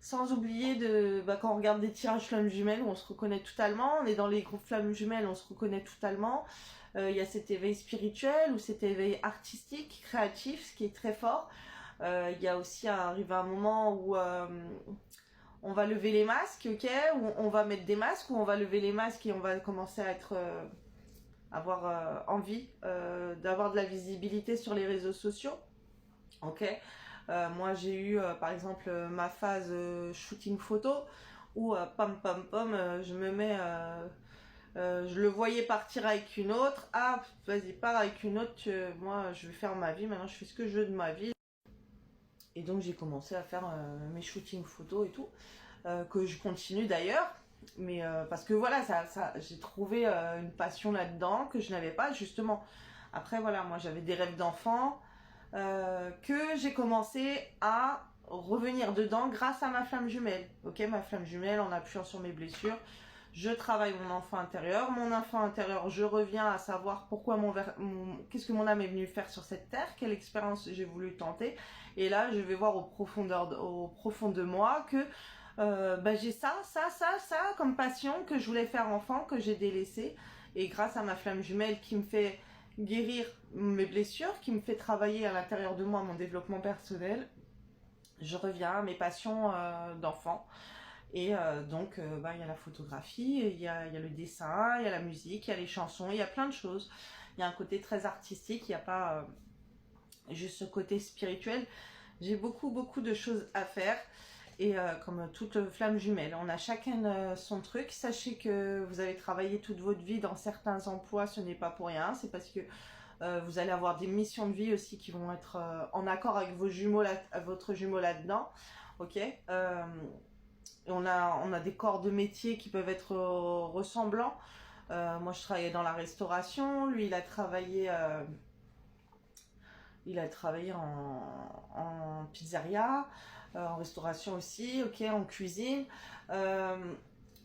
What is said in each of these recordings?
Sans oublier quand on regarde des tirages flammes jumelles où on se reconnaît totalement, on est dans les groupes flammes jumelles, on se reconnaît totalement. Il y a cet éveil spirituel ou cet éveil artistique, créatif, ce qui est très fort. Il y a aussi arrivé un moment où on va lever les masques, ok, ou on va mettre des masques, ou on va lever les masques et on va commencer à avoir envie d'avoir de la visibilité sur les réseaux sociaux, ok. Moi j'ai eu par exemple ma phase shooting photo où pam pam pam je me mets je le voyais partir avec une autre, ah vas-y pars avec une autre, moi je vais faire ma vie, maintenant je fais ce que je veux de ma vie. Et donc j'ai commencé à faire mes shootings photos et tout, que je continue d'ailleurs, mais parce que voilà, j'ai trouvé une passion là-dedans que je n'avais pas justement. Après voilà, moi j'avais des rêves d'enfant que j'ai commencé à revenir dedans grâce à ma flamme jumelle. Ok, ma flamme jumelle, en appuyant sur mes blessures, je travaille mon enfant intérieur. Mon enfant intérieur, je reviens à savoir pourquoi qu'est-ce que mon âme est venue faire sur cette terre, quelle expérience j'ai voulu tenter. Et là, je vais voir au profond de moi que j'ai ça comme passion que je voulais faire enfant, que j'ai délaissé. Et grâce à ma flamme jumelle qui me fait guérir mes blessures, qui me fait travailler à l'intérieur de moi mon développement personnel, je reviens à mes passions d'enfant. Et donc, il y a la photographie, il y a le dessin, il y a la musique, il y a les chansons, il y a plein de choses. Il y a un côté très artistique, il n'y a pas juste ce côté spirituel. J'ai beaucoup de choses à faire. Et comme toute flamme jumelle, on a chacun son truc. Sachez que vous avez travaillé toute votre vie dans certains emplois, ce n'est pas pour rien. C'est parce que vous allez avoir des missions de vie aussi qui vont être en accord avec votre jumeau là-dedans. Ok. On a des corps de métier qui peuvent être ressemblants. Moi, je travaillais dans la restauration. Lui, il a travaillé en pizzeria, en restauration aussi, ok, en cuisine.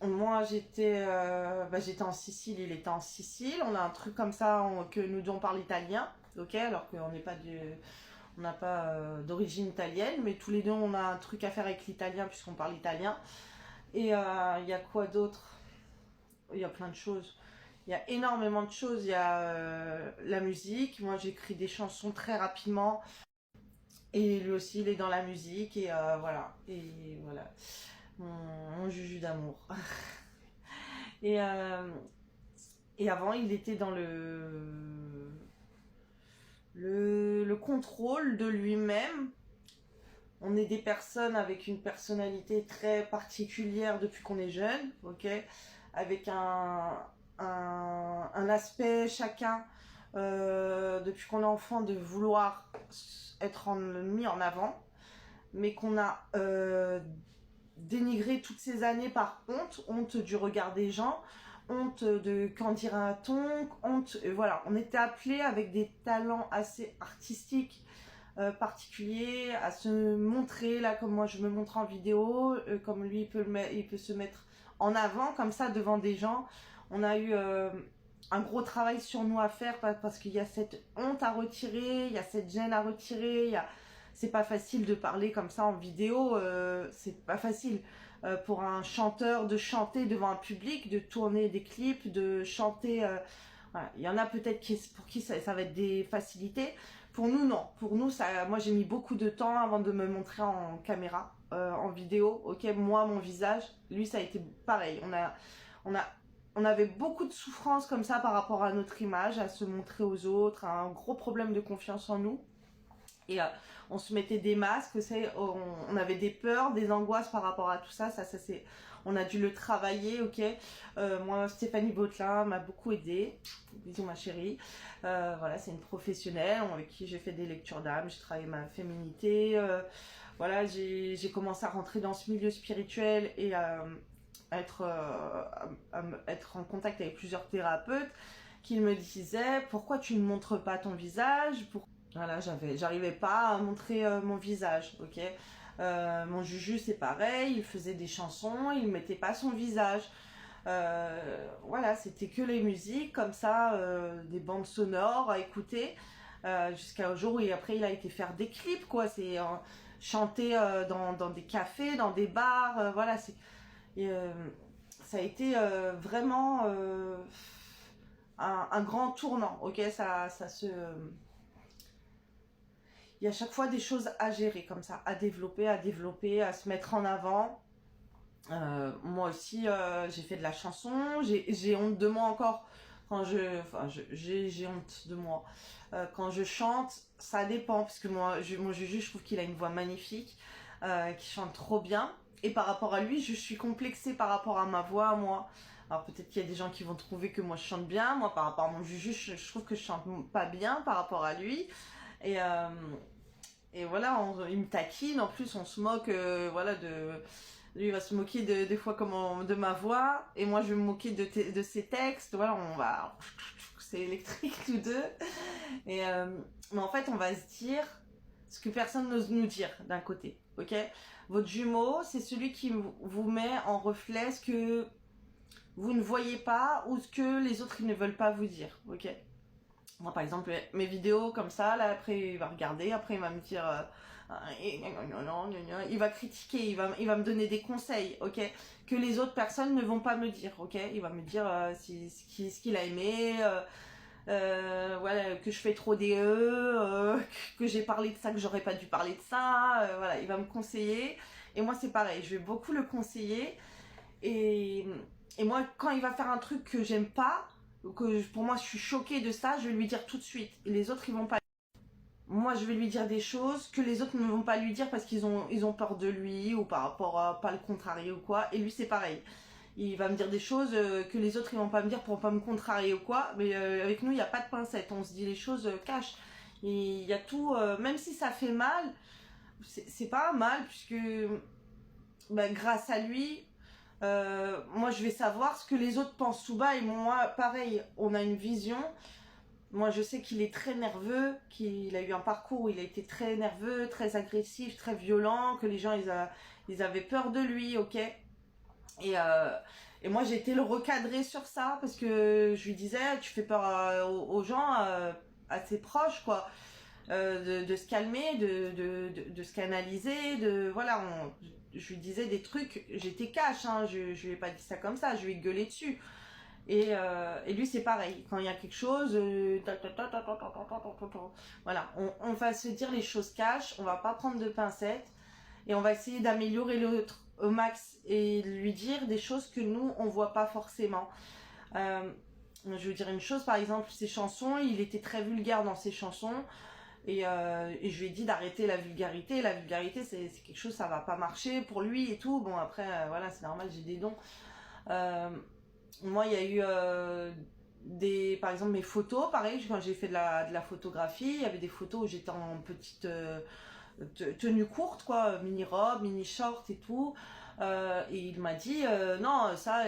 Moi, j'étais en Sicile, il était en Sicile. On a un truc comme ça que nous deux on parle italien, ok, alors qu'on n'est pas on n'a pas d'origine italienne, mais tous les deux on a un truc à faire avec l'italien puisqu'on parle italien. Et il y a quoi d'autre? Il y a plein de choses. Il y a énormément de choses. Il y a la musique. Moi, j'écris des chansons très rapidement. Et lui aussi, il est dans la musique. Et voilà. Et voilà. Mon juju d'amour. et, et avant, il était dans le contrôle de lui-même. On est des personnes avec une personnalité très particulière depuis qu'on est jeune, ok, avec un aspect chacun depuis qu'on est enfant de vouloir être mis en avant, mais qu'on a dénigré toutes ces années par honte du regard des gens, honte de qu'en dira-t-on, honte, voilà, on était appelés avec des talents assez artistiques particulier, à se montrer là comme moi je me montre en vidéo, comme lui il peut se mettre en avant comme ça devant des gens. On a eu un gros travail sur nous à faire parce qu'il y a cette honte à retirer, il y a cette gêne à retirer, c'est pas facile de parler comme ça en vidéo, c'est pas facile pour un chanteur de chanter devant un public, de tourner des clips, de chanter. Voilà. Il y en a peut-être pour qui ça va être des facilités. Pour nous, non. Pour nous, moi, j'ai mis beaucoup de temps avant de me montrer en caméra, en vidéo. Ok, moi, mon visage, lui, ça a été pareil. On avait beaucoup de souffrance comme ça par rapport à notre image, à se montrer aux autres, un gros problème de confiance en nous. Et on se mettait des masques, on avait des peurs, des angoisses par rapport à tout ça. On a dû le travailler, ok. Moi, Stéphanie Botelin m'a beaucoup aidée. Bisous ma chérie. Voilà, c'est une professionnelle avec qui j'ai fait des lectures d'âme, j'ai travaillé ma féminité. Voilà, j'ai commencé à rentrer dans ce milieu spirituel et à être en contact avec plusieurs thérapeutes qui me disaient pourquoi tu ne montres pas ton visage. Voilà, j'arrivais pas à montrer mon visage, ok. Mon Juju c'est pareil, il faisait des chansons, il mettait pas son visage. Voilà, c'était que les musiques comme ça, des bandes sonores à écouter, jusqu'au jour où après il a été faire des clips quoi. chanter dans des cafés, dans des bars, voilà, et, ça a été vraiment un grand tournant, ok, il y a à chaque fois des choses à gérer comme ça, à développer, à se mettre en avant. Moi aussi, j'ai fait de la chanson, j'ai honte de moi encore quand j'ai honte de moi. Quand je chante, ça dépend, parce que mon Juju, je trouve qu'il a une voix magnifique, qu'il chante trop bien. Et par rapport à lui, je suis complexée par rapport à ma voix, moi. Alors peut-être qu'il y a des gens qui vont trouver que moi je chante bien, moi par rapport à mon Juju, je trouve que je chante pas bien par rapport à lui. Et, et voilà, il me taquine, en plus on se moque, voilà, lui il va se moquer des fois de ma voix, et moi je vais me moquer de ses textes, voilà, c'est électrique tous deux. Et, mais en fait on va se dire ce que personne n'ose nous dire d'un côté, ok? Votre jumeau, c'est celui qui vous met en reflet ce que vous ne voyez pas ou ce que les autres ils ne veulent pas vous dire, ok? Moi, par exemple, mes vidéos comme ça, là, après, il va regarder, après, il va me dire... il va critiquer, il va me donner des conseils, ok? Que les autres personnes ne vont pas me dire, ok? Il va me dire ce qu'il a aimé, voilà, que je fais trop des que j'ai parlé de ça, que j'aurais pas dû parler de ça, voilà, il va me conseiller. Et moi, c'est pareil, je vais beaucoup le conseiller. Et, et moi, quand il va faire un truc que j'aime pas, que pour moi je suis choquée de ça, je vais lui dire tout de suite. Et les autres ils vont pas. Moi je vais lui dire des choses que les autres ne vont pas lui dire parce qu'ils ont peur de lui ou par rapport à pas le contrarier ou quoi. Et lui c'est pareil. Il va me dire des choses que les autres ils vont pas me dire pour pas me contrarier ou quoi. Mais avec nous il n'y a pas de pincette. On se dit les choses cash. Il y a tout, même si ça fait mal, c'est pas mal puisque bah, grâce à lui, moi je vais savoir ce que les autres pensent tout bas et moi pareil, on a une vision. Moi je sais qu'il est très nerveux, qu'il a eu un parcours où il a été très nerveux, très agressif, très violent, que les gens ils avaient peur de lui, ok. Et moi j'ai été le recadrer sur ça parce que je lui disais tu fais peur aux gens, à ses proches quoi. De se calmer, de se canaliser, voilà, je lui disais des trucs, j'étais cash, hein, je lui ai pas dit ça comme ça, je lui ai gueulé dessus. Et lui c'est pareil, quand il y a quelque chose, voilà, on va se dire les choses cash, on va pas prendre de pincettes, et on va essayer d'améliorer l'autre au max, et lui dire des choses que nous on voit pas forcément. Je veux dire une chose, par exemple, ses chansons, il était très vulgaire dans ses chansons. Et je lui ai dit d'arrêter la vulgarité. La vulgarité, c'est quelque chose, ça va pas marcher pour lui et tout. Bon, après, voilà, c'est normal, j'ai des dons. Moi, il y a eu par exemple, mes photos, pareil, quand j'ai fait de la photographie, il y avait des photos où j'étais en petite tenue courte, quoi, mini-robe, mini-short et tout. Et il m'a dit, non, ça,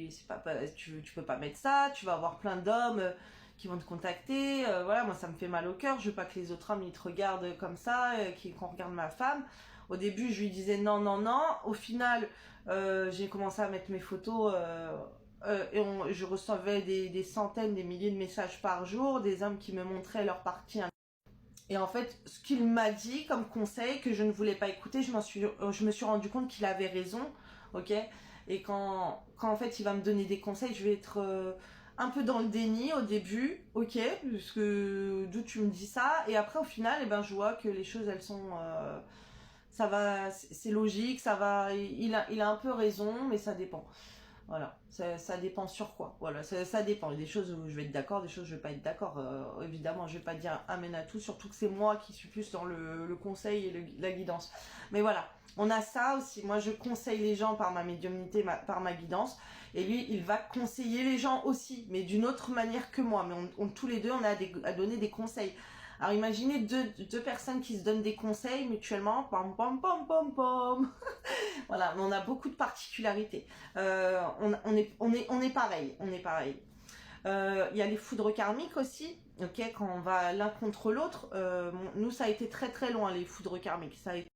c'est pas, tu peux pas mettre ça, tu vas avoir plein d'hommes qui vont te contacter, voilà, moi ça me fait mal au cœur, je veux pas que les autres hommes ils te regardent comme ça, qu'on regarde ma femme. Au début je lui disais non, non, non, au final j'ai commencé à mettre mes photos et je recevais des centaines, des milliers de messages par jour, des hommes qui me montraient leur partie. Et en fait, ce qu'il m'a dit comme conseil que je ne voulais pas écouter, je me suis rendu compte qu'il avait raison, ok. Et quand en fait il va me donner des conseils, je vais être un peu dans le déni au début, ok, parce que d'où tu me dis ça, et après au final, eh ben, je vois que les choses elles sont, ça va, c'est logique, ça va, il a un peu raison, mais ça dépend. Voilà, ça dépend sur quoi. Voilà, ça dépend. Il y a des choses où je vais être d'accord, des choses où je vais pas être d'accord. Évidemment, je vais pas dire amen à tout, surtout que c'est moi qui suis plus dans le conseil et la guidance. Mais voilà, on a ça aussi. Moi, je conseille les gens par ma médiumnité, par ma guidance. Et lui, il va conseiller les gens aussi, mais d'une autre manière que moi. Mais tous les deux, on a à donner des conseils. Alors imaginez deux personnes qui se donnent des conseils mutuellement, pam pam pam pam pam. Voilà, mais on a beaucoup de particularités. On est pareil, on est pareil. Il y a les foudres karmiques aussi, ok, quand on va l'un contre l'autre. Nous, ça a été très très loin les foudres karmiques. Ça a été